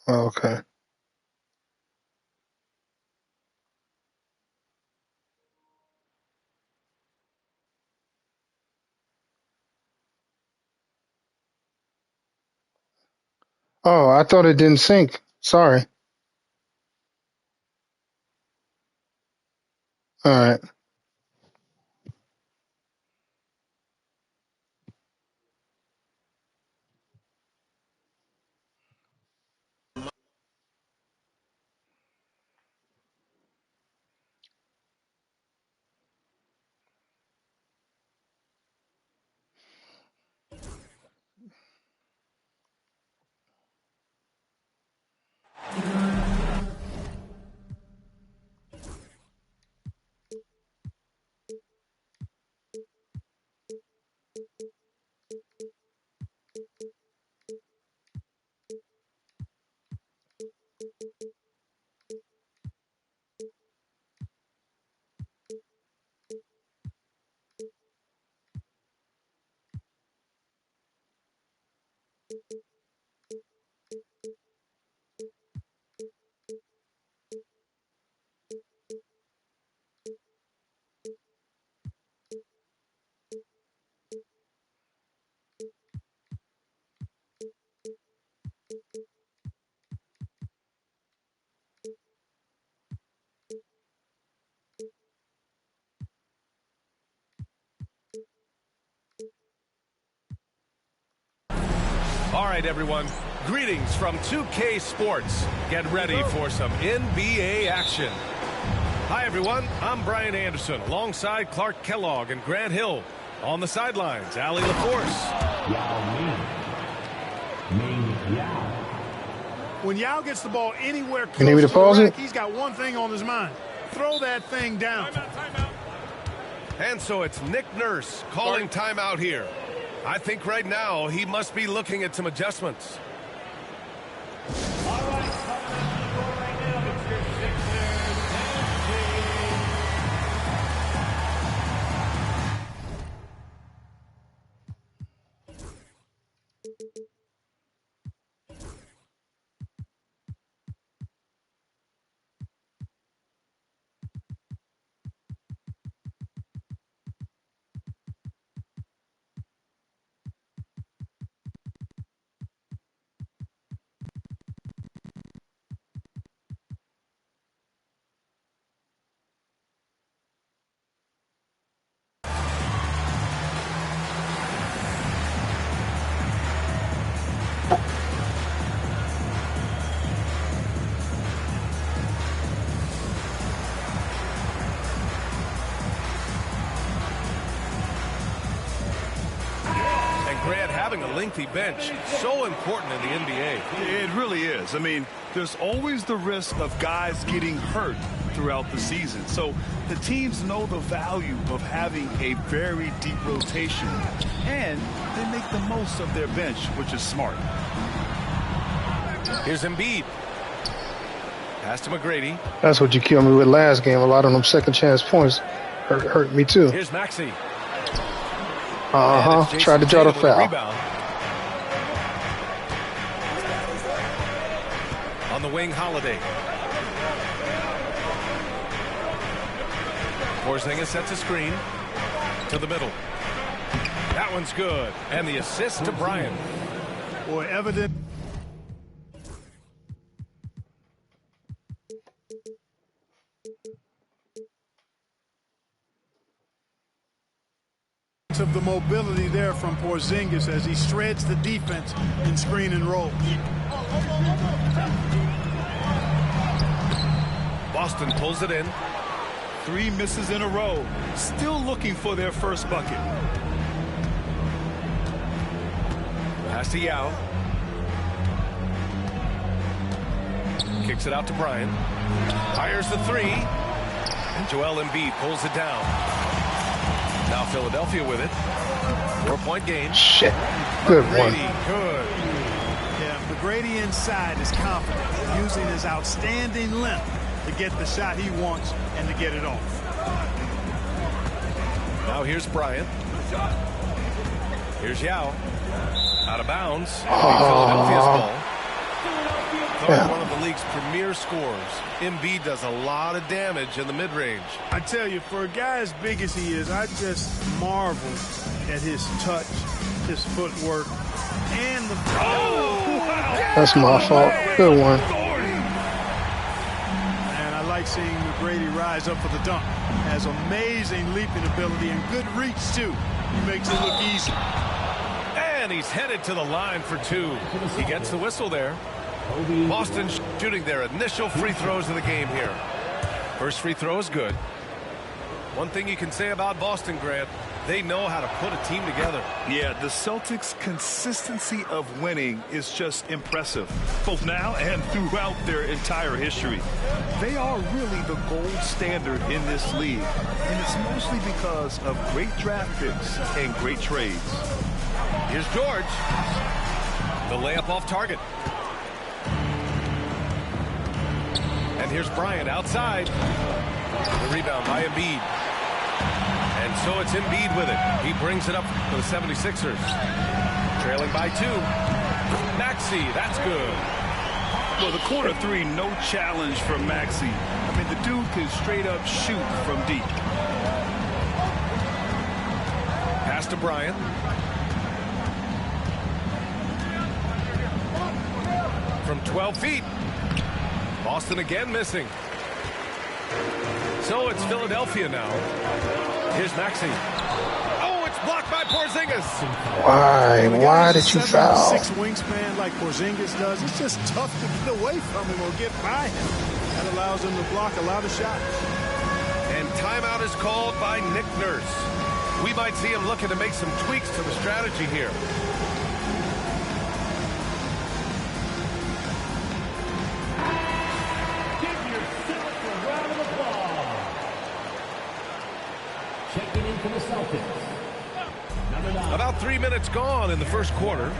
Oh, okay. Oh, I thought it didn't sync. Sorry. All right. All right, everyone. Greetings from 2K Sports. Get ready for some NBA action. Hi, everyone. I'm Brian Anderson alongside Clark Kellogg and Grant Hill. On the sidelines, Allie LaForce. When Yao gets the ball anywhere You need me close to to the pause rack, it? he's got one thing on his mind. Throw that thing down. Timeout. And so it's Nick Nurse calling timeout here. I think right now he must be looking at some adjustments. Grant, having a lengthy bench, so important in the NBA. It really is. I mean, there's always the risk of guys getting hurt throughout the season. So the teams know the value of having a very deep rotation, and they make the most of their bench, which is smart. Here's Embiid. Pass to McGrady. That's what you killed me with last game. A lot of them second chance points hurt me too. Here's Maxey. Tried to draw the foul. On the wing, Holiday. Porzingis sets a screen to the middle. That one's good. And the assist to Bryant. Boy, evident. Of the mobility there from Porzingis as he shreds the defense in screen and roll. Boston pulls it in. 3 misses in a row. Still looking for their first bucket. Pass to Yao. Kicks it out to Bryant. Fires the three. And Joel Embiid pulls it down. Now Philadelphia with it. 4-point game. Shit. Good one. Good. Yeah, McGrady inside is confident, using his outstanding length to get the shot he wants and to get it off. Now here's Bryant. Here's Yao. Out of bounds. Oh. Philadelphia's ball. Yeah, premier scorers. Embiid does a lot of damage in the mid-range. I tell you, for a guy as big as he is, I just marvel at his touch, his footwork, and the... Oh! Wow. That's my fault. Good one. And I like seeing McGrady rise up for the dunk. Has amazing leaping ability and good reach, too. He makes it look easy. And he's headed to the line for two. He gets the whistle there. Boston shooting their initial free throws of the game here. First free throw is good. One thing you can say about Boston, Grant, they know how to put a team together. Yeah, the Celtics' consistency of winning is just impressive, both now and throughout their entire history. They are really the gold standard in this league, and it's mostly because of great draft picks and great trades. Here's George. The layup off target. And here's Bryant outside. The rebound by Embiid. And so it's Embiid with it. He brings it up for the 76ers. Trailing by 2. Maxey, that's good. Well, the corner three, no challenge for Maxey. I mean, the dude can straight up shoot from deep. Pass to Bryant. From 12 feet. Boston again missing. So it's Philadelphia now. Here's Maxey. Oh, it's blocked by Porzingis. Why did you foul? 6 wingspan like Porzingis does. It's just tough to get away from him or get by him. That allows him to block a lot of shots. And timeout is called by Nick Nurse. We might see him looking to make some tweaks to the strategy here. About 3 minutes gone in the first quarter.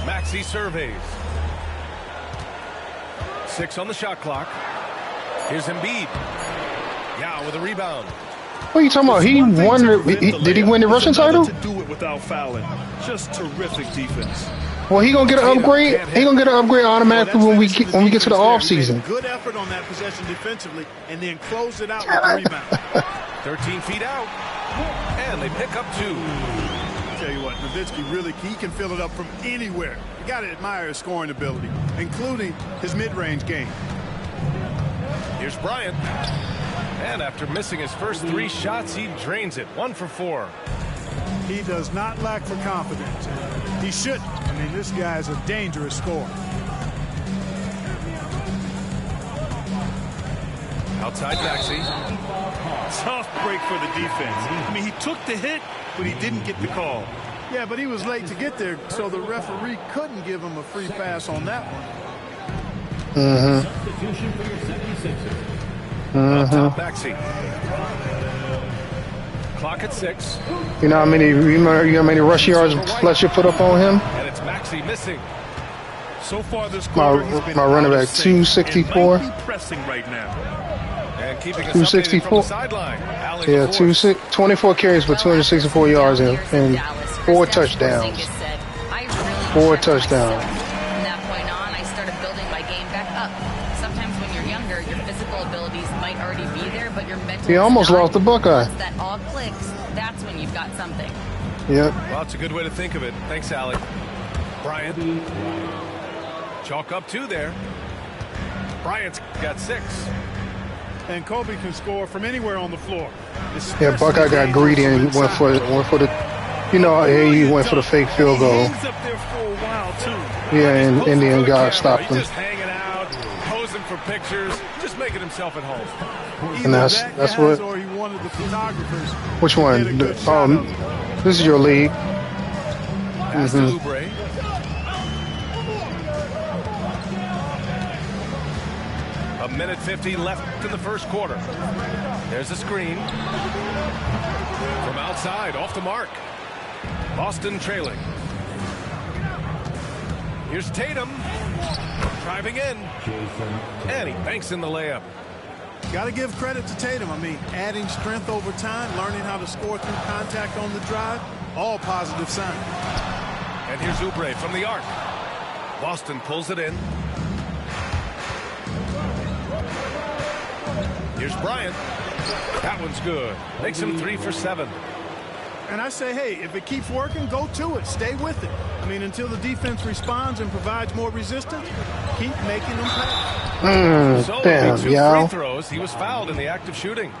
Maxey surveys. 6 on the shot clock. Here's Embiid. Yeah, with a rebound. What are you talking about? He won. Did he win the Russian title? To do it without fouling. Just terrific defense. Well, he gonna get an upgrade. He gonna get an upgrade automatically when we get to the off season. Good effort on that possession defensively, and then close it out with a rebound. 13 feet out, and they pick up 2. I'll tell you what, Nowitzki really he can fill it up from anywhere. You got to admire his scoring ability, including his mid-range game. Here's Bryant, and after missing his first 3 shots, he drains it. 1 for 4. He does not lack for confidence. He shouldn't. I mean, this guy is a dangerous scorer. Outside Maxey. Tough break for the defense. I mean, he took the hit, but he didn't get the call. Yeah, but he was late to get there, so the referee couldn't give him a free pass on that one. Substitution for your 76ers. Up top, Maxey. Clock at 6. You know how many rush yards Fletcher put up on him? And it's Maxey missing. So far this My running back 264. Pressing right now. And keeping us 264. updated from the sideline. Yeah, 24 carries for 264 yards and 4 touchdowns. 4 touchdowns. From that point on, I started building my game back up. Sometimes when you're younger, your physical abilities might already be there, but your mental. He almost lost the Buckeye. Once that all clicks, that's when you've got something. Yep. Well, that's a good way to think of it. Thanks, Alec. Bryant. Chalk up 2 there. Bryant's got 6. And Kobe can score from anywhere on the floor. Yeah, Buckeye got greedy and went for the, you know, he went for the fake field goal. He was up there for a while too. Yeah, and Indian guy stopped him. Just hanging out, posing for pictures, just making himself at home. And that's what. Or he wanted the photographers. Which one? This is your league. Pass to Oubre. A minute 50 left in the first quarter. There's a screen. From outside, off the mark. Boston trailing. Here's Tatum. Driving in. And he banks in the layup. Got to give credit to Tatum. I mean, adding strength over time, learning how to score through contact on the drive, all positive signs. And here's Oubre from the arc. Boston pulls it in. Here's Bryant. That one's good. Makes him 3 for 7. And I say, hey, if it keeps working, go to it. Stay with it. I mean, until the defense responds and provides more resistance, keep making them pay. So damn, two yo. free throws. He was fouled in the act of shooting.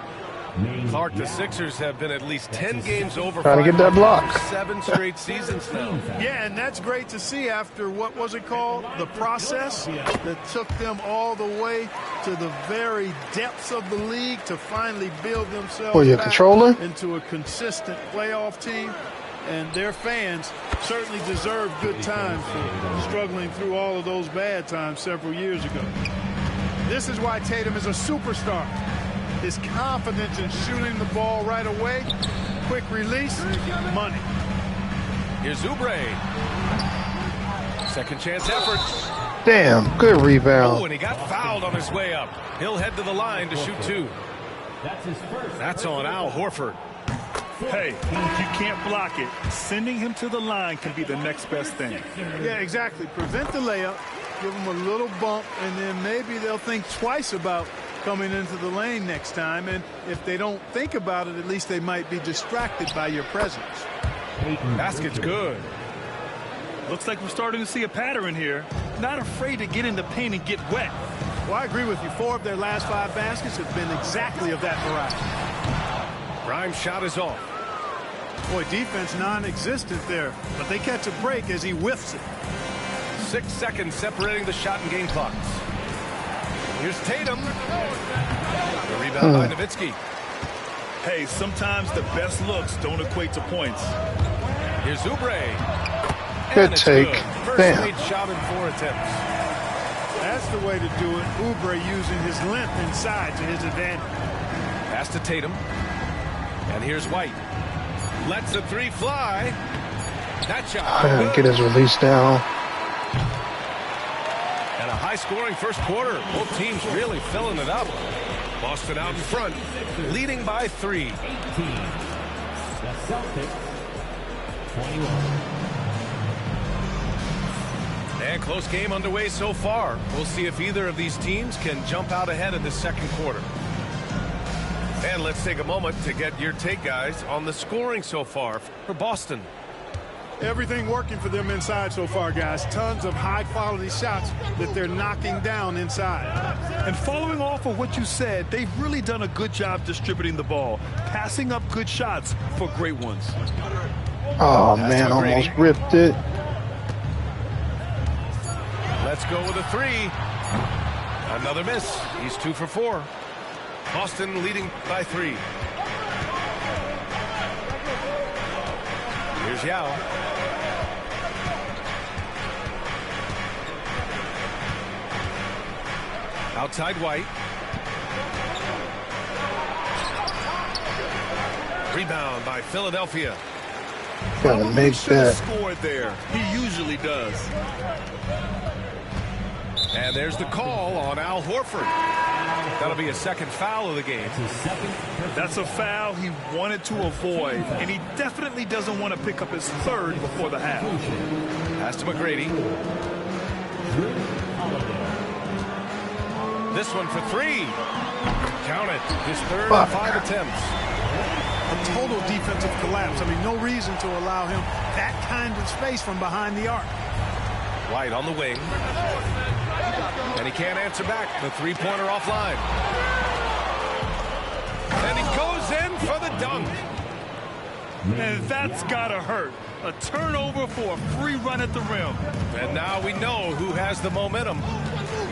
Clark, the Sixers have been at least 10 games over Trying to get that 500 block. for 7 straight seasons now. Yeah, and that's great to see after, what was it called? The process that took them all the way to the very depths of the league to finally build themselves What, your back controller? into a consistent playoff team. And their fans certainly deserve good times for struggling through all of those bad times several years ago. This is why Tatum is a superstar. His confidence in shooting the ball right away, quick release, money. Here's Oubre. Second chance effort. Damn, good Oh, rebound. and he got fouled on his way up. He'll head to the line to shoot 2. That's on Al Horford. Hey, you can't block it. Sending him to the line can be the next best thing. Yeah, exactly. Prevent the layup, give them a little bump, and then maybe they'll think twice about coming into the lane next time. And if they don't think about it, at least they might be distracted by your presence. Basket's good. Looks like we're starting to see a pattern here. Not afraid to get in the paint and get wet. Well, I agree with you. 4 of their last 5 baskets have been exactly of that variety. Grimes' shot is off. Boy, defense non-existent there, but they catch a break as he whiffs it. 6 seconds separating the shot and game clocks. Here's Tatum. The rebound by Nowitzki. Hey, sometimes the best looks don't equate to points. Here's Oubre. Good And it's take. good. First Damn. made shot in 4 attempts. That's the way to do it. Oubre using his length inside to his advantage. Pass to Tatum. And here's White. Lets the 3 fly. That shot. I didn't good. get his release down. And a high-scoring first quarter. Both teams really filling it up. Boston out in front, leading by 3. The Celtics, 21. And close game underway so far. We'll see if either of these teams can jump out ahead in the second quarter. And let's take a moment to get your take, guys, on the scoring so far for Boston. Everything working for them inside so far, guys. Tons of high-quality shots that they're knocking down inside. And following off of what you said, they've really done a good job distributing the ball, passing up good shots for great ones. Oh, man, almost ripped it. Let's go with a 3. Another miss. He's 2 for 4. Boston leading by 3. Here's Yao. Outside White. Rebound by Philadelphia. Gotta make Should have that. scored there. He usually does. And there's the call on Al Horford. That'll be a second foul of the game. That's a foul he wanted to avoid, and he definitely doesn't want to pick up his 3rd before the half. Pass to McGrady. This one for 3. Count it. His 3rd Fuck. of 5 attempts. A total defensive collapse. I mean, no reason to allow him that kind of space from behind the arc. White on the wing. And he can't answer back. The 3-pointer offline. And he goes in for the dunk. And that's gotta hurt. A turnover for a free run at the rim. And now we know who has the momentum.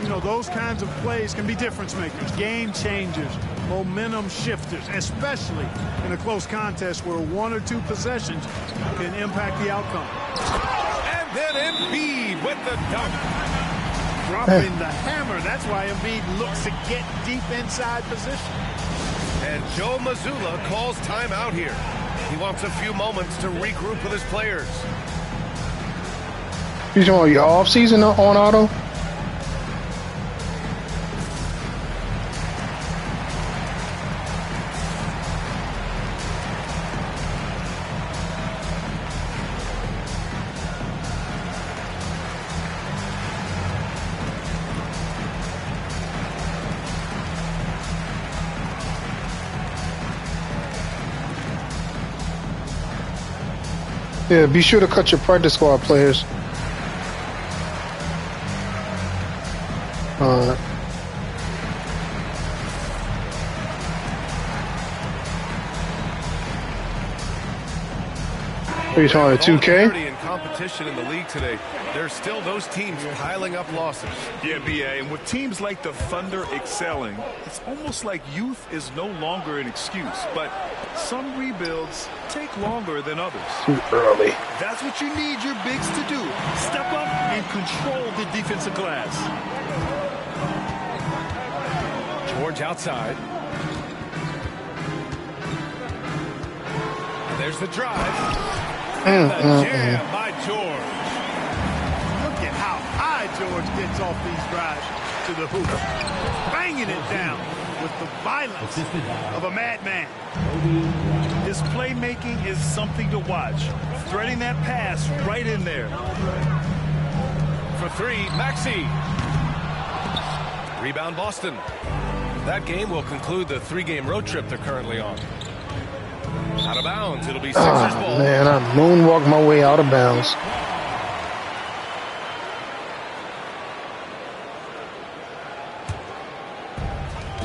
You know, those kinds of plays can be difference makers, game changers, momentum shifters, especially in a close contest where 1 or 2 possessions can impact the outcome. And then Embiid with the dunk. Dropping the hammer. That's why Embiid looks to get deep inside position. And Joe Mazzulla calls timeout here. He wants a few moments to regroup with his players. You talking about your off season on auto? Yeah, be sure to cut your practice squad players. Are you talking 2K? In competition in the league today, there's still those teams piling up losses. Yeah, BA, and with teams like the Thunder excelling, it's almost like youth is no longer an excuse, but some rebuilds take longer than others. Too early. That's what you need your bigs to do. Step up and control the defensive glass. George outside. And there's the drive. And the jam by George. Look at how high George gets off these drives to the hoop. Banging it down with the violence of a madman. His playmaking is something to watch. Threading that pass right in there. For three, Maxey. Rebound Boston. That game will conclude the 3-game road trip they're currently on. Out of bounds, it'll be Sixers ball. Man, I moonwalked my way out of bounds.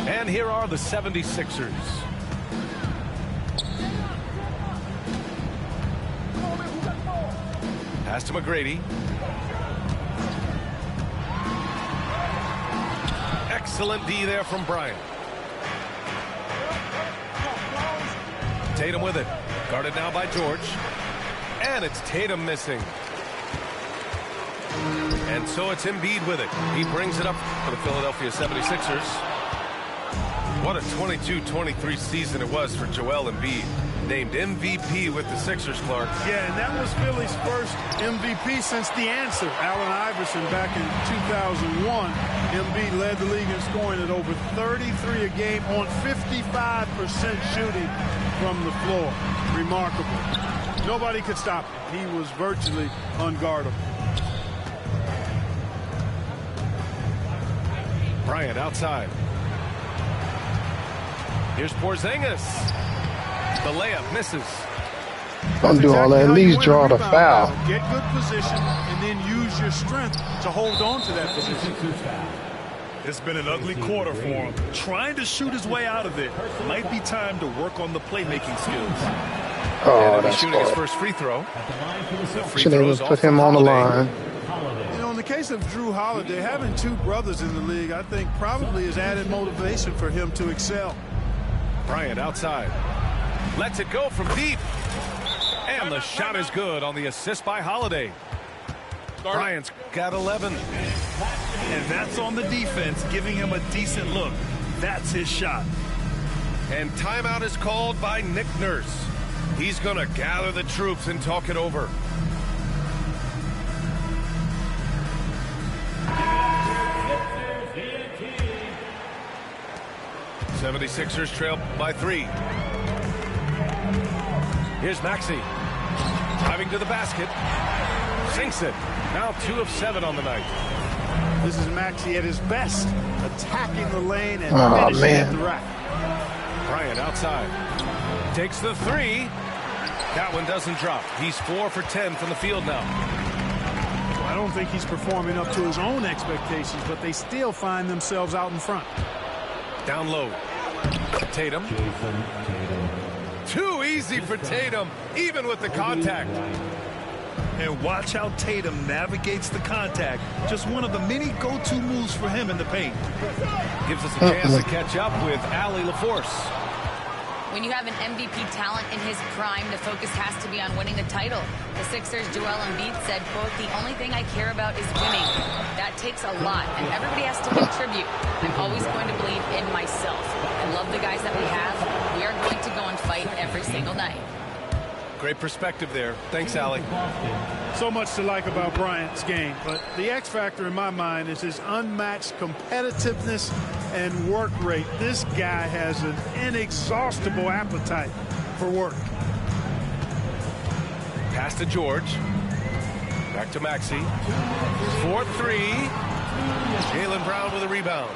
And here are the 76ers. Pass to McGrady. Excellent D there from Bryant. Tatum with it. Guarded now by George. And it's Tatum missing. And so it's Embiid with it. He brings it up for the Philadelphia 76ers. What a 22-23 season it was for Joel Embiid. Named MVP with the Sixers, Clark. Yeah, and that was Philly's first MVP since the answer. Allen Iverson back in 2001. Embiid led the league in scoring at over 33 a game on 55% shooting from the floor. Remarkable. Nobody could stop him. He was virtually unguardable. Bryant outside. Here's Porzingis. The layup misses. Don't do all that. At least draw the foul. Get good position and then use your strength to hold on to that position. It's been an ugly quarter for him. Trying to shoot his way out of it. Might be time to work on the playmaking skills. Oh, that's shooting his hard. first free throw. Should have put him on the line. You know, in the case of Drew Holiday, having two brothers in the league, I think probably is added motivation for him to excel. Bryant outside. Lets it go from deep. And the shot is good on the assist by Holiday. Bryant's got 11. And that's on the defense, giving him a decent look. That's his shot. And timeout is called by Nick Nurse. He's going to gather the troops and talk it over. '76ers trail by 3. Here's Maxey. Driving to the basket. Sinks it. Now 2 of 7 on the night. This is Maxey at his best, attacking the lane and finishing at the rack. Bryant outside. Takes the 3. That one doesn't drop. He's 4 for 10 from the field now. I don't think he's performing up to his own expectations, but they still find themselves out in front. Down low. Tatum. Too easy for Tatum, even with the contact. And watch how Tatum navigates the contact. Just one of the many go-to moves for him in the paint. Gives us a chance to catch up with Allie LaForce. When you have an MVP talent in his prime, the focus has to be on winning the title. The Sixers' Joel Embiid said, quote, "The only thing I care about is winning." That takes a lot, and everybody has to contribute. I'm always going to believe in myself. I love the guys that we have. We are going to go and fight every single night. Great perspective there. Thanks, Allie. So much to like about Bryant's game, but the X factor in my mind is his unmatched competitiveness and work rate. This guy has an inexhaustible appetite for work. Pass to George. Back to Maxey. 4-3. Jaylen Brown with a rebound.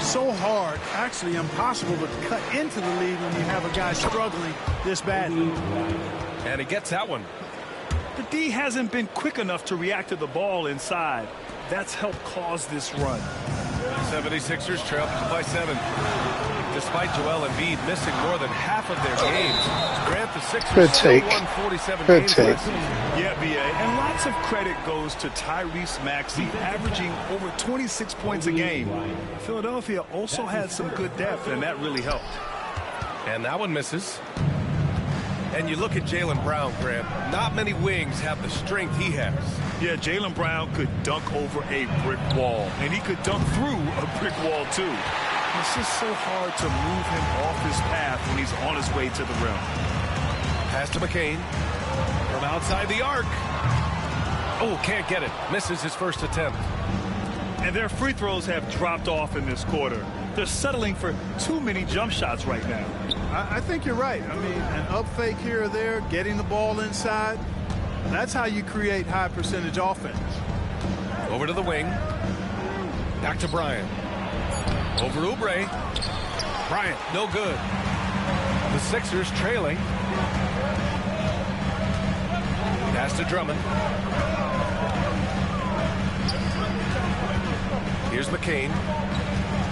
So hard, actually impossible to cut into the lead when you have a guy struggling this badly. And he gets that one. The D hasn't been quick enough to react to the ball inside. That's helped cause this run. 76ers trail by 7. Despite Joel Embiid missing more than half of their games, Grant, the Sixers Good still take. won 47 Good games take. last season. Yeah, B.A. And lots of credit goes to Tyrese Maxey, averaging over 26 points a game. Philadelphia also had some good depth, and that really helped. And that one misses. And you look at Jaylen Brown, Grant. Not many wings have the strength he has. Yeah, Jaylen Brown could dunk over a brick wall, and he could dunk through a brick wall, too. It's just so hard to move him off his path when he's on his way to the rim. Pass to McCain from outside the arc. Oh, can't get it. Misses his first attempt. And their free throws have dropped off in this quarter. They're settling for too many jump shots right now. I think you're right. I mean, an up fake here or there, getting the ball inside, that's how you create high percentage offense. Over to the wing. Back to Bryant. Over Oubre. Bryant, no good. The Sixers trailing. Pass to Drummond. Here's McCain.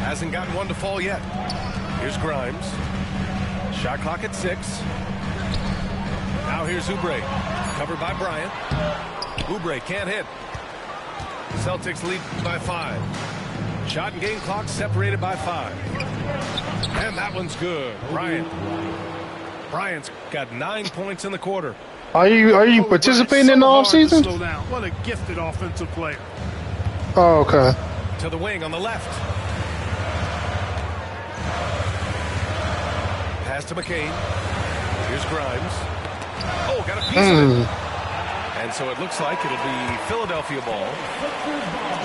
Hasn't gotten one to fall yet. Here's Grimes. Shot clock at 6. Now here's Oubre. Covered by Bryant. Oubre can't hit. The Celtics lead by 5. Shot and game clock separated by 5. And that one's good. Bryant's got 9 points in the quarter. Are you participating in the offseason? Slow down. What a gifted offensive player. Oh, okay. To the wing on the left. Pass to McCain. Here's Grimes. Oh, got a piece of it. And so it looks like it'll be Philadelphia ball.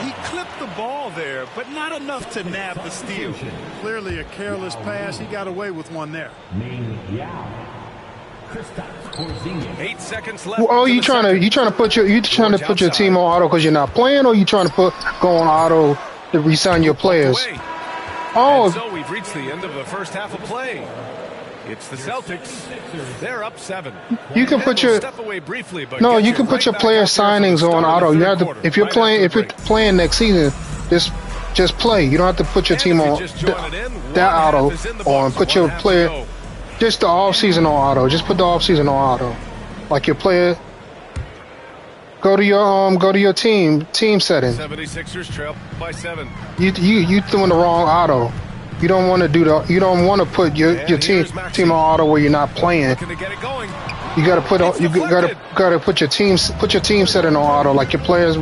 He clipped the ball there, but not enough to nab the steal. Clearly a careless pass. He got away with one there. 8 seconds left. Oh, you trying to put your team on auto because you're not playing, or you trying to go on auto to re-sign your players? Oh, and so we've reached the end of the first half of play. It's the Celtics. They're up 7. You can put your step away briefly, but you can put your player signings on auto. You have to if you're playing next season, just play. You don't have to put your team on that auto on. Put your player just the off season on auto. Just put the off season on auto. Like your player. Go to your team settings. 76ers trail by 7. You doing the wrong auto. You don't want to You don't want to put your team on auto where you're not playing. To get it going. You got to put your team setting on auto. Like your players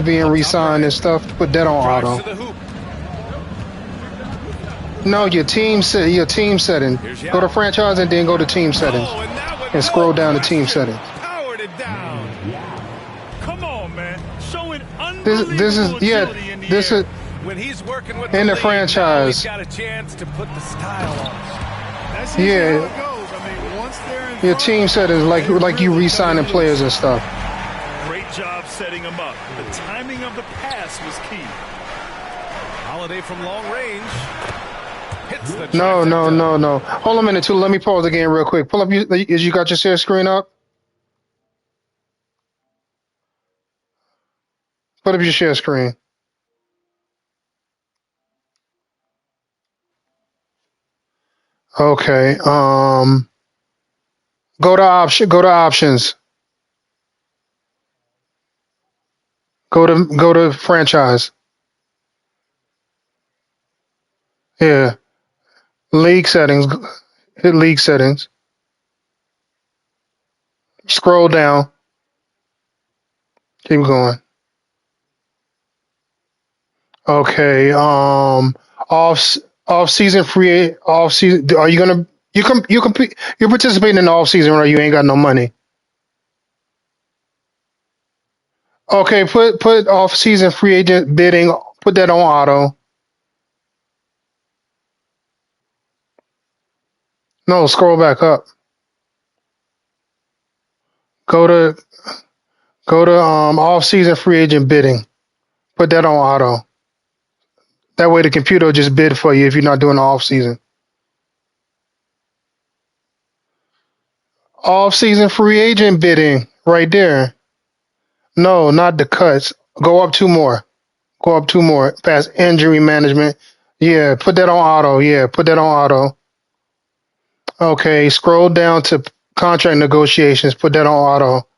being re-signed and stuff. Put that on auto. No, your team setting. Go to franchise and then go to team settings and scroll down to team settings. Powered it down. Come on, man. Showing This is When he's working with in the lead, franchise. He's got a chance to put the style on. That's usually how it goes. I mean, once they're in your team settings like you re-signing players and stuff. Great job setting them up. The timing of the pass was key. Holiday from long range. Hits the No. trifecta. Hold on a minute, too. Let me pause the game real quick. Pull up. You got your share screen up? Put up your share screen. Okay. Go to options. Go to franchise. Yeah. League settings. Hit league settings. Scroll down. Keep going. Okay. Off season free. Off season. Are you gonna? You compete. You're participating in the off season, or you ain't got no money. Okay. Put off season free agent bidding. Put that on auto. No, scroll back up. Go to off season free agent bidding. Put that on auto. That way the computer will just bid for you if you're not doing the off season. Off season free agent bidding Right there. No, not the cuts. Go up 2 more. Go up 2 more. Past injury management. Yeah, put that on auto. Yeah, put that on auto. Okay, scroll down to contract negotiations. Put that on auto.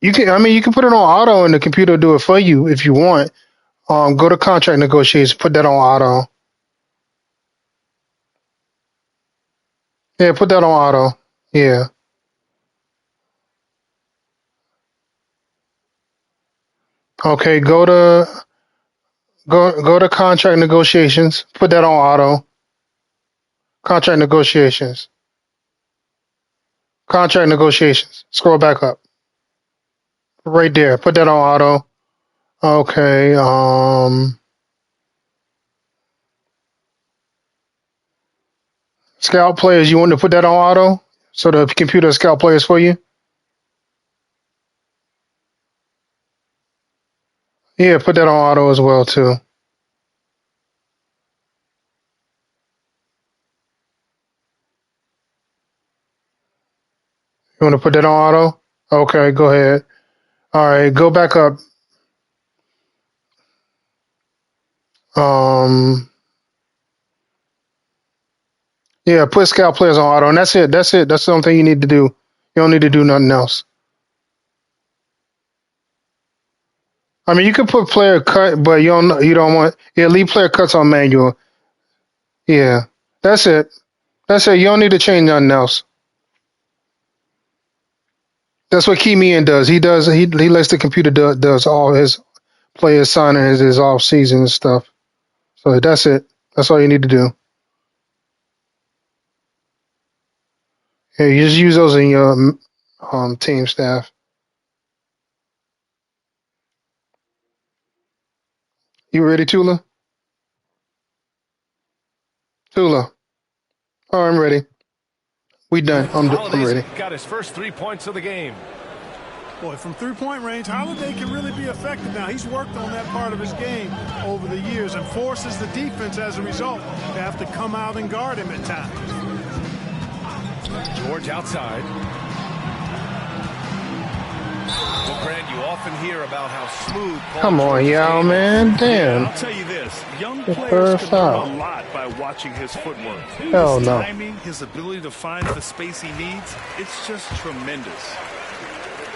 You can put it on auto and the computer will do it for you if you want. Go to contract negotiations. Put that on auto. Yeah, put that on auto. Yeah. Okay, go to contract negotiations. Put that on auto. Contract negotiations. Contract negotiations. Scroll back up. Right there. Put that on auto. Okay. Scout players. You want to put that on auto so the computer scout players for you? Yeah, put that on auto as well too. You want to put that on auto? Okay, go ahead. All right, go back up. Yeah, put scout players on auto, and that's it. That's it. That's the only thing you need to do. You don't need to do nothing else. I mean, you can put player cut, but you don't want leave player cuts on manual. Yeah, that's it. That's it. You don't need to change nothing else. That's what Key Meehan does. He lets the computer does all his players signing his off season stuff. So that's it. That's all you need to do. Yeah, you just use those in your team staff. You ready, Tula? Tula. Oh, I'm ready. We done. I'm ready. Got his first 3 points of the game. Boy, from three-point range, Holiday can really be effective now. He's worked on that part of his game over the years and forces the defense as a result to have to come out and guard him at times. George outside. Well, Grant, you often hear about how smooth. Come on, Yao, man. Damn. I'll tell you this. Young players can learn a lot by watching his footwork. Hell his no. timing, his ability to find the space he needs, it's just tremendous.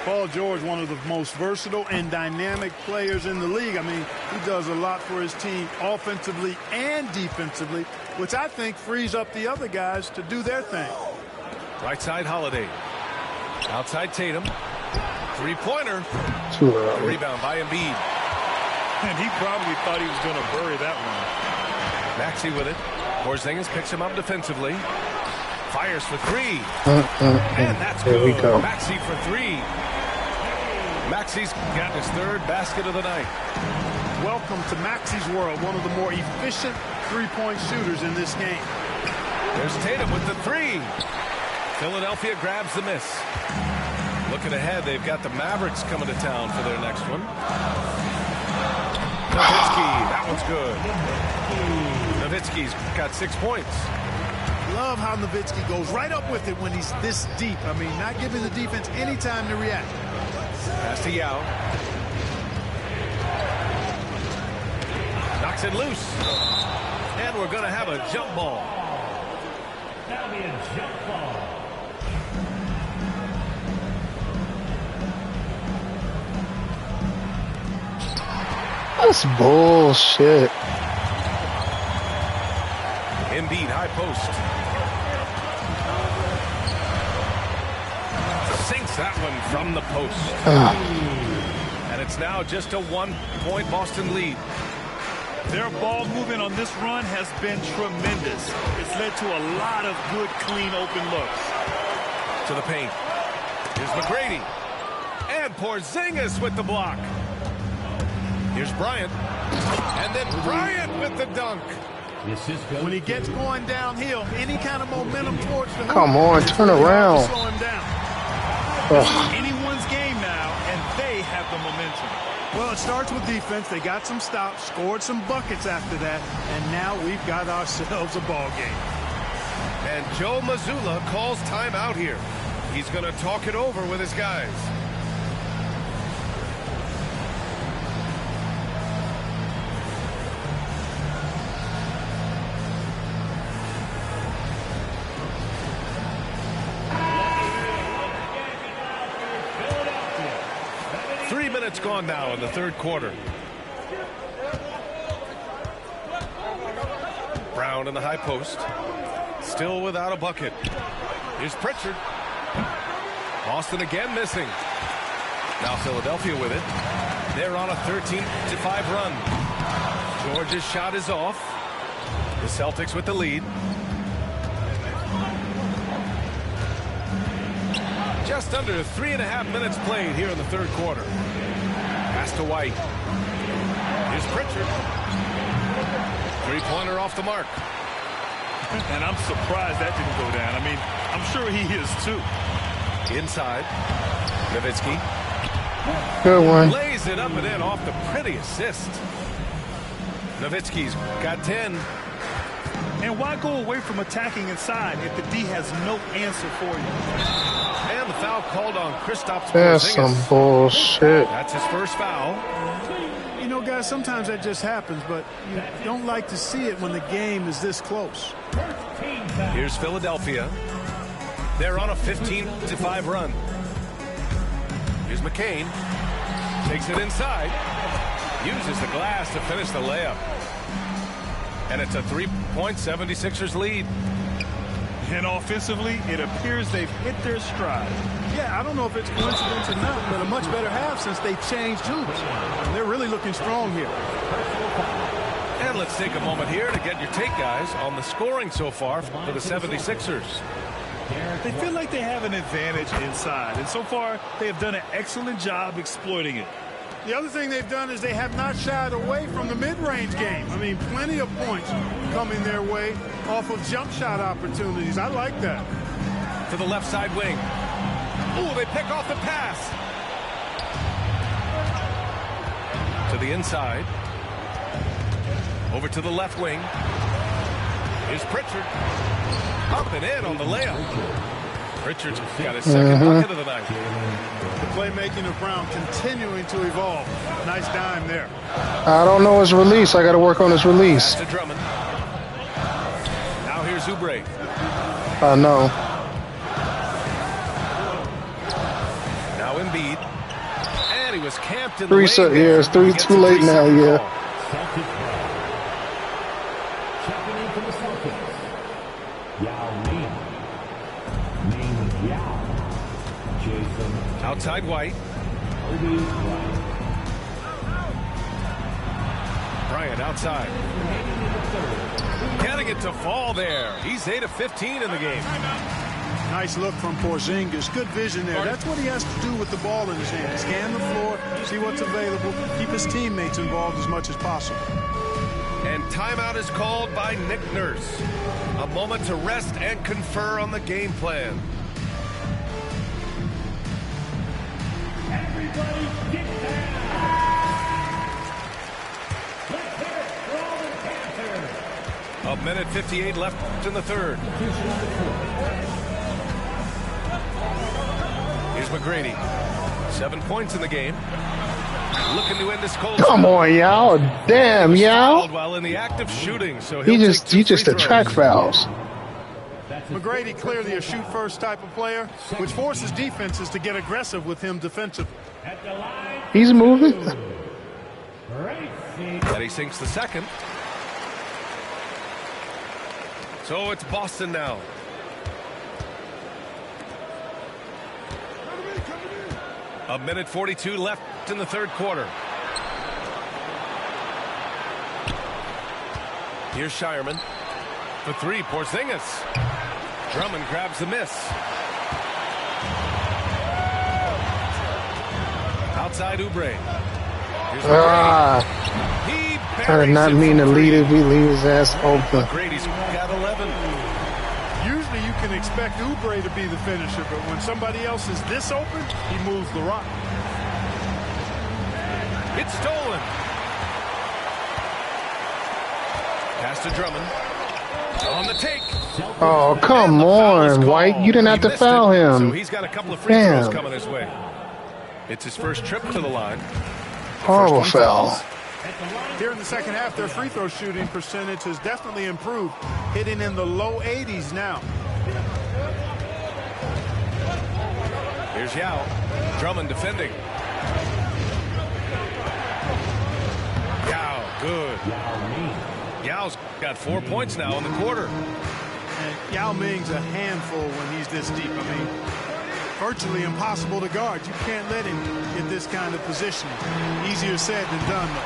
Paul George, one of the most versatile and dynamic players in the league. I mean, he does a lot for his team offensively and defensively, which I think frees up the other guys to do their thing. Right side, Holiday. Outside, Tatum. Three-pointer. Rebound by Embiid. And he probably thought he was going to bury that one. Maxey with it. Porzingis picks him up defensively. Fires for three. And that's good. There we go. Maxey for three. Maxey's got his third basket of the night. Welcome to Maxey's world, one of the more efficient three-point shooters in this game. There's Tatum with the three. Philadelphia grabs the miss. Looking ahead, they've got the Mavericks coming to town for their next one. Nowitzki, that one's good. Nowitzki's got 6 points. Love how Nowitzki goes right up with it when he's this deep. I mean, not giving the defense any time to react. Pass to Yao. Knocks it loose. And we're going to have a jump ball. That'll be a jump ball. That's bullshit. Embiid, high post. Sinks that one from the post. And it's now just a 1-point Boston lead. Their ball movement on this run has been tremendous. It's led to a lot of good, clean, open looks. To the paint. Here's McGrady. And Porzingis with the block. Here's Bryant. And then Bryant with the dunk. When he gets going downhill, any kind of momentum towards the hoop, Come on, turn around. slow him down. Anyone's game now, and they have the momentum. Well, it starts with defense. They got some stops, scored some buckets after that, and now we've got ourselves a ball game. And Joe Mazzulla calls timeout here. He's going to talk it over with his guys. It's gone now in the third quarter. Brown in the high post. Still without a bucket. Here's Pritchard. Boston again missing. Now Philadelphia with it. They're on a 13-5 run. George's shot is off. The Celtics with the lead. Just under 3.5 minutes played here in the third quarter. Pass to White. Here's Pritchard. Three-pointer off the mark. And I'm surprised that didn't go down. I mean, I'm sure he is too. Inside. Nowitzki. Good one. Lays it up and in off the pretty assist. Nowitzki's got 10. And why go away from attacking inside if the D has no answer for you? And the foul called on Kristaps Porzingis. That's some bullshit. That's his first foul. You know, guys, sometimes that just happens, but you don't like to see it when the game is this close. Here's Philadelphia. They're on a 15-5 run. Here's McCain. Takes it inside. Uses the glass to finish the layup. And it's a 3-point 76ers lead. And offensively, it appears they've hit their stride. Yeah, I don't know if it's coincidence or not, but a much better half since they changed hoops. They're really looking strong here. And let's take a moment here to get your take, guys, on the scoring so far for the 76ers. They feel like they have an advantage inside, and so far they have done an excellent job exploiting it. The other thing they've done is they have not shied away from the mid-range game. I mean, plenty of points coming their way off of jump shot opportunities. I like that. To the left side wing. Ooh, they pick off the pass. To the inside. Over to the left wing. Here's Pritchard. Up and in on the layup. Pritchard's got his second bucket of the night. The playmaking of Brown continuing to evolve. Nice dime there. I don't know his release. I got to work on his release. To Drummond. Now here's Oubre. I know. Now Embiid. And he was camped in Three, the lane. yeah, it's three too late now, yeah. Checking in for the Celtics. Yao Ming. Ming Yao. Jason. Outside White. Obi White. Bryant outside. Getting it to fall there. He's 8 of 15 in the game. Nice look from Porzingis. Good vision there. That's what he has to do with the ball in his hand. Scan the floor, see what's available, keep his teammates involved as much as possible. And timeout is called by Nick Nurse. A moment to rest and confer on the game plan. Everybody get down. Let's hear it for all the Panthers. A minute 58 left in the third. Here's McGrady. 7 points in the game. Looking to end this cold. Come on, Yao. Damn, Yao. While in the act of shooting, so He just attract fouls. McGrady clearly a shoot-first type of player, which forces defenses to get aggressive with him defensively. At the line. He's moving. And he sinks the second. So it's Boston now. A minute 42 left in the third quarter. Here's Shireman. For three, Porzingis. Drummond grabs the miss. Outside Oubre. Here's I did not mean to lead his ass open. McGrady's got 11. Usually you can expect Oubre to be the finisher, but when somebody else is this open, he moves the rock. It's stolen. Pass to Drummond. On the take. Oh, come on, White. You didn't have to foul him. So he's got a couple of free throws coming his way. It's his first trip to the line. Horrible foul. Here in the second half, their free throw shooting percentage has definitely improved, hitting in the low 80s now. Here's Yao. Drummond defending. Yao, good. Yao's got 4 points now in the quarter. And Yao Ming's a handful when he's this deep. I mean, virtually impossible to guard. You can't let him get this kind of position. Easier said than done, though.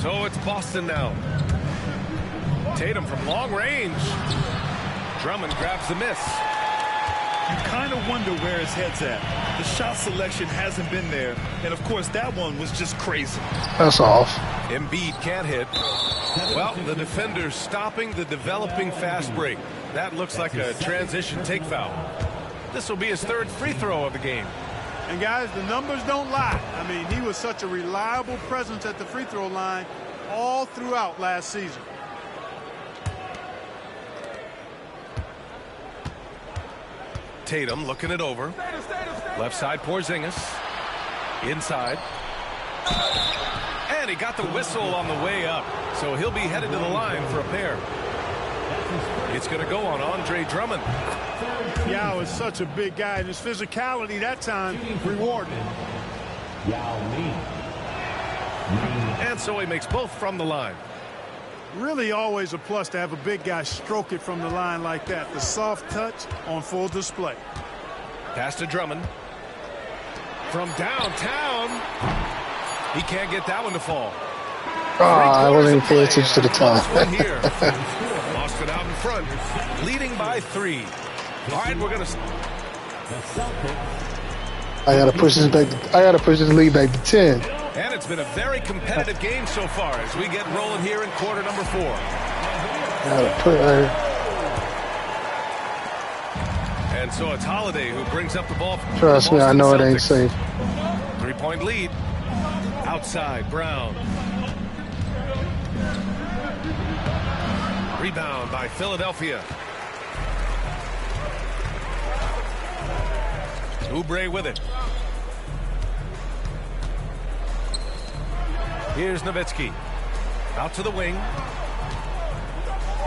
So it's Boston now. Tatum from long range. Drummond grabs the miss. You kind of wonder where his head's at. The shot selection hasn't been there. And, of course, that one was just crazy. That's off. Embiid can't hit. Well, the defender's stopping the developing fast break. That looks like a transition take foul. This will be his third free throw of the game. And, guys, the numbers don't lie. I mean, he was such a reliable presence at the free throw line all throughout last season. Tatum looking it over. Left side, Porzingis. Inside. And he got the whistle on the way up. So he'll be headed to the line for a pair. It's going to go on Andre Drummond. Yao is such a big guy, and his physicality that time rewarded. And so he makes both from the line. Really always a plus to have a big guy stroke it from the line like that. The soft touch on full display. Pass to Drummond. From downtown. He can't get that one to fall. I wasn't even paying attention to the time. Boston out in front, leading by 3. All right, we're gonna. I gotta push this back. I gotta push this lead back to 10. And it's been a very competitive game so far as we get rolling here in quarter number 4. And so it's Holiday who brings up the ball. Trust me, I know it ain't safe. 3-point lead. Outside, Brown. Rebound by Philadelphia. Oubre with it. Here's Nowitzki. Out to the wing.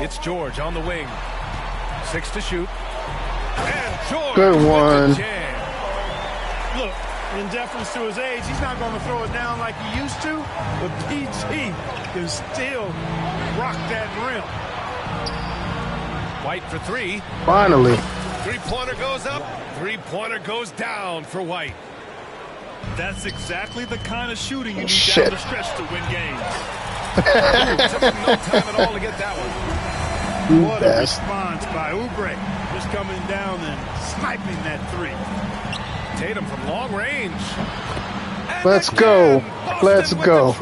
It's George on the wing. 6 to shoot. And George. Good one. Look, in deference to his age, he's not going to throw it down like he used to, but PG can still rock that rim. White for 3. Finally. 3-pointer goes up. 3-pointer goes down for White. That's exactly the kind of shooting you need down the stretch to win games. Took him no time at all to get that one. What a response by Oubre. Just coming down and sniping that 3. Tatum from long range. And Let's again, go. Let's go.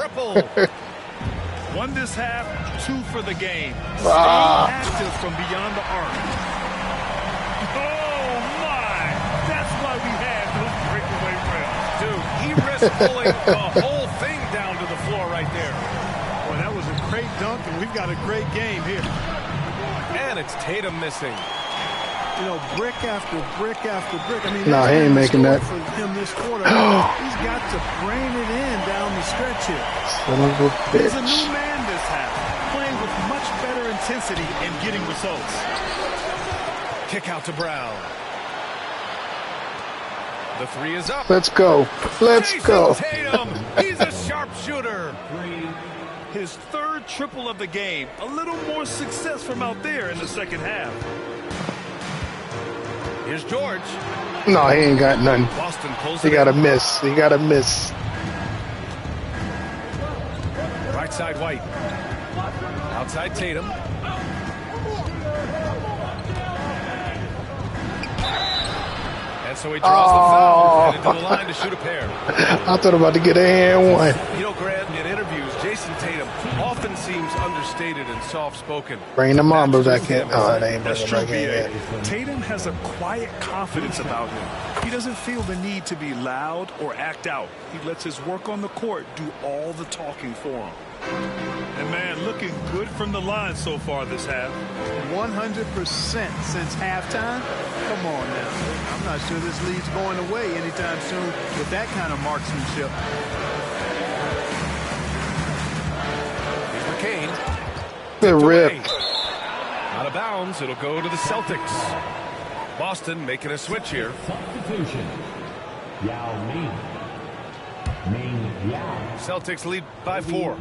Won this half, 2 for the game. Stay active from beyond the arc. Oh, my. That's why we have those breakaway rims. Dude, he risked pulling the whole thing down to the floor right there. Well, that was a great dunk, and we've got a great game here. And it's Tatum missing. You know, brick after brick after brick. I mean, no, he ain't making that. For him this quarter, he's got to brain it in down the stretch here. Son of a bitch. He's a new man this half, playing with much better intensity and getting results. Kick out to Brown. The 3 is up. Let's go. Let's go. Tatum. He's a sharpshooter. His 3rd triple of the game. A little more success from out there in the second half. Here's George. No, he ain't got nothing. Boston pulls He it got to in. miss. He got to miss. Right side White. Outside Tatum. And so he draws the foul. Headed to the line to shoot a pair. I thought about to get a hand one. You know, Grant, in interviews, Jason Tatum often seems understated and soft-spoken. Bring the Mamba back in. Oh, it ain't That's bringing true, back in BA. yet. Tatum has a quiet confidence about him. He doesn't feel the need to be loud or act out. He lets his work on the court do all the talking for him. And, man, looking good from the line so far this half. 100% since halftime. Come on now. I'm not sure this lead's going away anytime soon with that kind of marksmanship. Here's McCain. Good rip. Out of bounds. It'll go to the Celtics. Boston making a switch here. Substitution. Yao Ming. Ming Yao. Celtics lead by 4.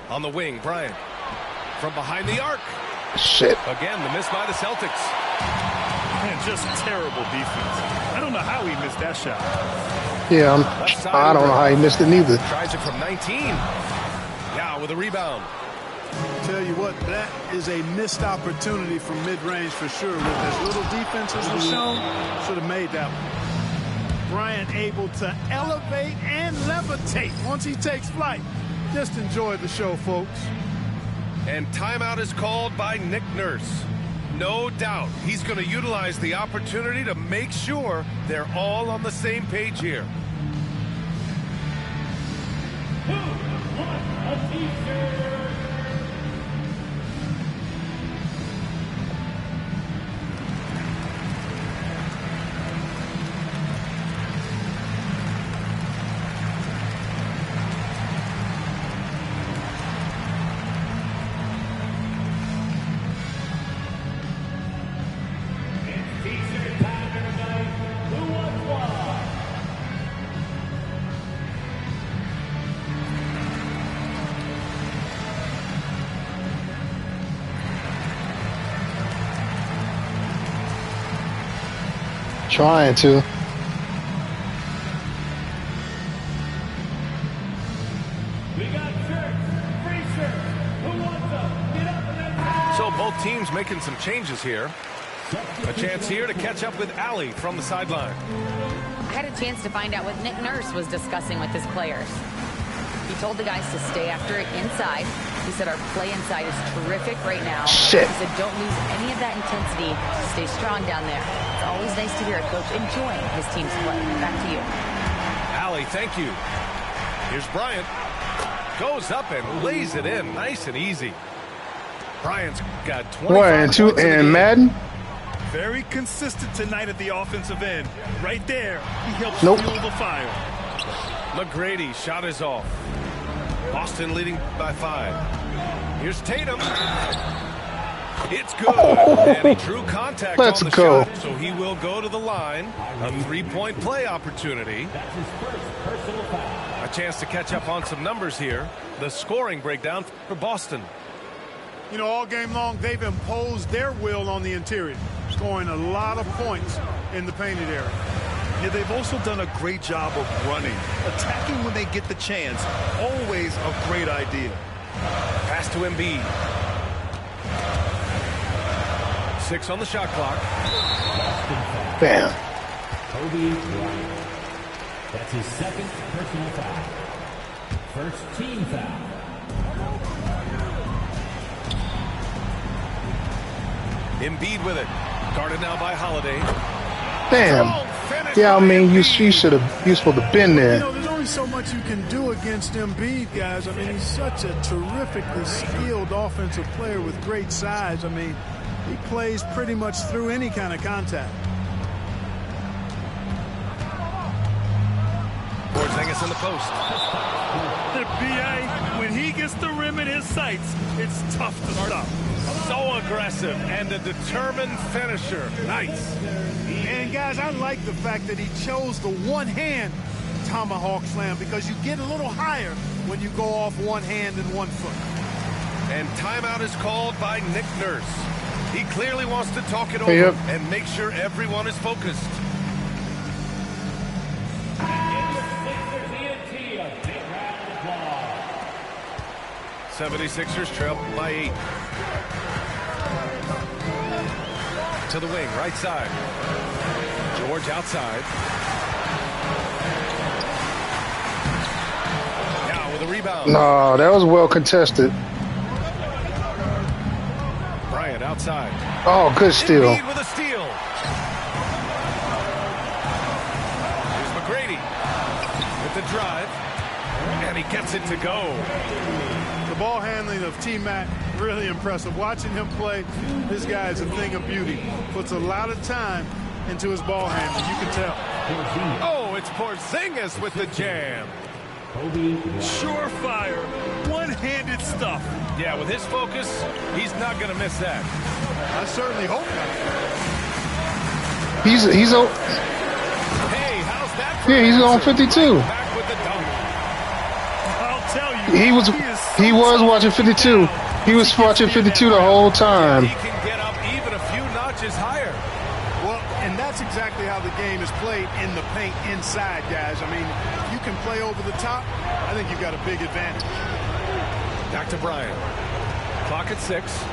On the wing, Bryant. From behind the arc. Shit. Again, the miss by the Celtics. Man, just terrible defense. I don't know how he missed that shot. Yeah, I don't know how he missed it neither. Tries it from 19. Yao with a rebound. Tell you what, that is a missed opportunity from mid-range for sure. With as little defense as was shown, should have made that one. Bryant able to elevate and levitate once he takes flight. Just enjoy the show, folks. And timeout is called by Nick Nurse. No doubt he's going to utilize the opportunity to make sure they're all on the same page here. Trying to. So both teams making some changes here. A chance here to catch up with Allie from the sideline. I had a chance to find out what Nick Nurse was discussing with his players. He told the guys to stay after it inside. He said our play inside is terrific right now. Shit. He said don't lose any of that intensity. Stay strong down there. It's always nice to hear a coach enjoying his team's play. Back to you. Allie, thank you. Here's Bryant. Goes up and lays it in. Nice and easy. Bryant's got 25 What, and Madden? Very consistent tonight at the offensive end. Right there, he helps Nope. fuel the fire. McGrady shot is off. Boston leading by 5. Here's Tatum. It's good. And he drew contact Let's on the go. shot, so he will go to the line. A 3-point play opportunity. That's his first personal foul. A chance to catch up on some numbers here. The scoring breakdown for Boston. You know, all game long, they've imposed their will on the interior, scoring a lot of points in the painted area. Yeah, they've also done a great job of running. Attacking when they get the chance. Always a great idea. Pass to Embiid. 6 on the shot clock. Bam. Kobe Bryant. That's his second personal foul. First team foul. Embiid with it. Guarded now by Holiday. Damn. Yeah, I mean, you should have. You supposed to been You there. know, there's only so much you can do against Embiid, guys. I mean, he's such a terrifically skilled offensive player with great size. I mean, he plays pretty much through any kind of contact. Porzingis in the post. The BA, when he gets the rim in his sights, it's tough to stop. So aggressive and a determined finisher. Nice. And, guys, I like the fact that he chose the one-hand tomahawk slam because you get a little higher when you go off one hand and 1 foot. And timeout is called by Nick Nurse. He clearly wants to talk it over Yep. and make sure everyone is focused. 76ers trail by 8. To the wing, right side. George outside. Now with a rebound. No, that was well contested. Bryant outside. Oh, good steal. Embiid with a steal. Here's McGrady with the drive. And he gets it to go. The ball handling of T-Mac, really impressive. Watching him play, this guy is a thing of beauty. Puts a lot of time into his ball handling, you can tell. Oh, it's Porzingis with the jam. Surefire, one-handed stuff. Yeah, with his focus, he's not going to miss that. I certainly hope not. He's Hey, how's that? Yeah, he's on 52. Back with the dunk. I'll tell you, He was watching 52. He was watching 52 the whole time. He can get up even a few notches higher. Well, and that's exactly how the game is played in the paint inside, guys. I mean, if you can play over the top, I think you've got a big advantage. Back to Bryant. Clock at 6.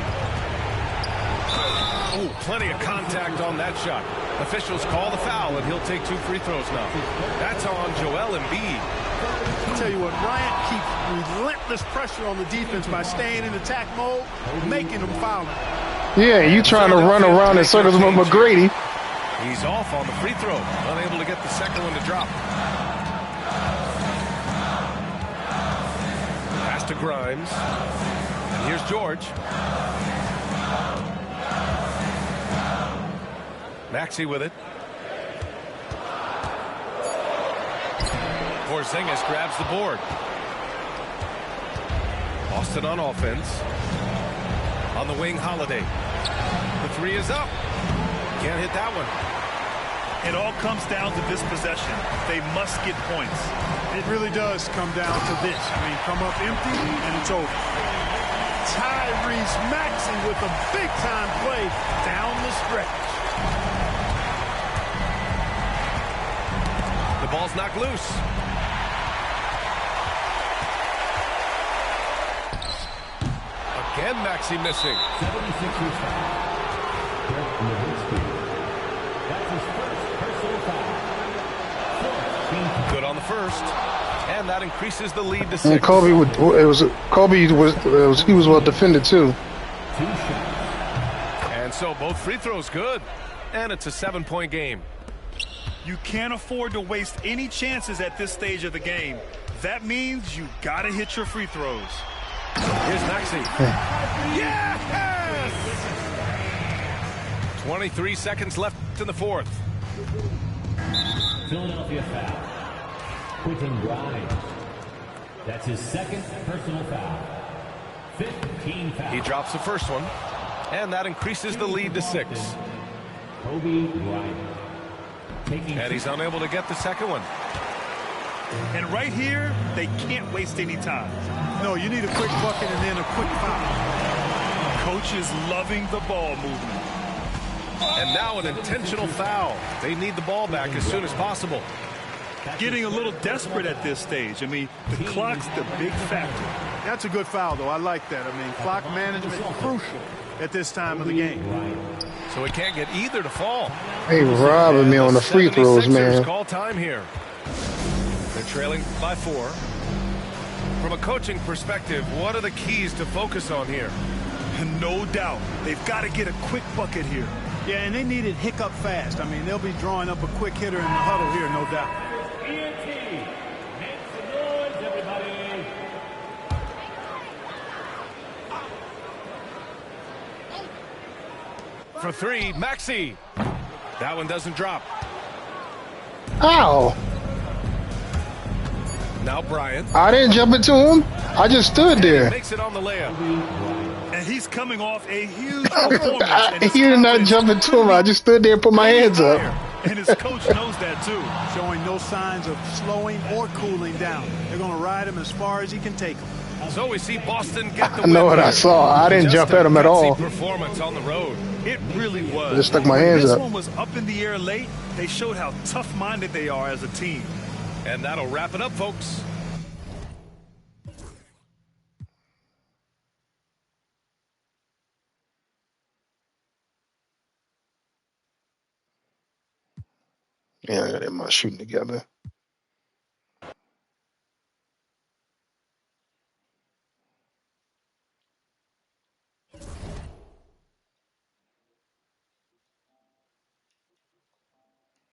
Ooh, plenty of contact on that shot. Officials call the foul, and he'll take 2 free throws now. That's on Joel Embiid. I'll tell you what, Bryant keeps relentless pressure on the defense by staying in attack mode, making them foul. Yeah, you trying to run around in circles with McGrady. He's off on the free throw, unable to get the second one to drop. Pass to Grimes. And here's George. Maxey with it. Porzingis grabs the board. Boston on offense. On the wing, Holiday. The 3 is up. Can't hit that one. It all comes down to this possession. They must get points. It really does come down to this. I mean, come up empty, and it's over. Tyrese Maxey with a big-time play down the stretch. The ball's knocked loose. Again, Maxey missing. 76ers foul. Dirk Nowitzki. That's his first personal foul. Good on the first, and that increases the lead to 6. And Kobe was well defended too. 2 shots. And so both free throws good, and it's a 7-point game. You can't afford to waste any chances at this stage of the game. That means you got to hit your free throws. Here's Maxey. Yes! 23 seconds left in the fourth. Philadelphia foul. Quentin Grimes. That's his second personal foul. 15 fouls. He drops the first one, and that increases the lead to 6. Kobe Bryant. And he's unable to get the second one. And right here, they can't waste any time. No, you need a quick bucket and then a quick foul. Coach is loving the ball movement. And now an intentional foul. They need the ball back as soon as possible. Getting a little desperate at this stage. I mean, the clock's the big factor. That's a good foul, though. I like that. I mean, clock management crucial at this time of the game. So he can't get either to fall. They robbing me on the free throws, 76ers man. Call time here. They're trailing by 4. From a coaching perspective, what are the keys to focus on here? No doubt. They've got to get a quick bucket here. Yeah, and they need it hiccup fast. I mean, they'll be drawing up a quick hitter in the huddle here, no doubt. ENT. Make some noise, everybody. For 3, Maxey. That one doesn't drop. Ow! Now Bryant. I didn't jump into him. I just stood there. Makes it on the layup. And he's coming off a huge performance. He did not jump into him. I just stood there and put my hands up. And his coach knows that, too. Showing no signs of slowing or cooling down. They're going to ride him as far as he can take him. So we see Boston get the I know win what I here. saw. I didn't jump at him at all. Performance on the road. It really was. I just stuck my hands This up. one was up in the air late. They showed how tough-minded they are as a team. And that'll wrap it up, folks. Yeah, I got my shooting together.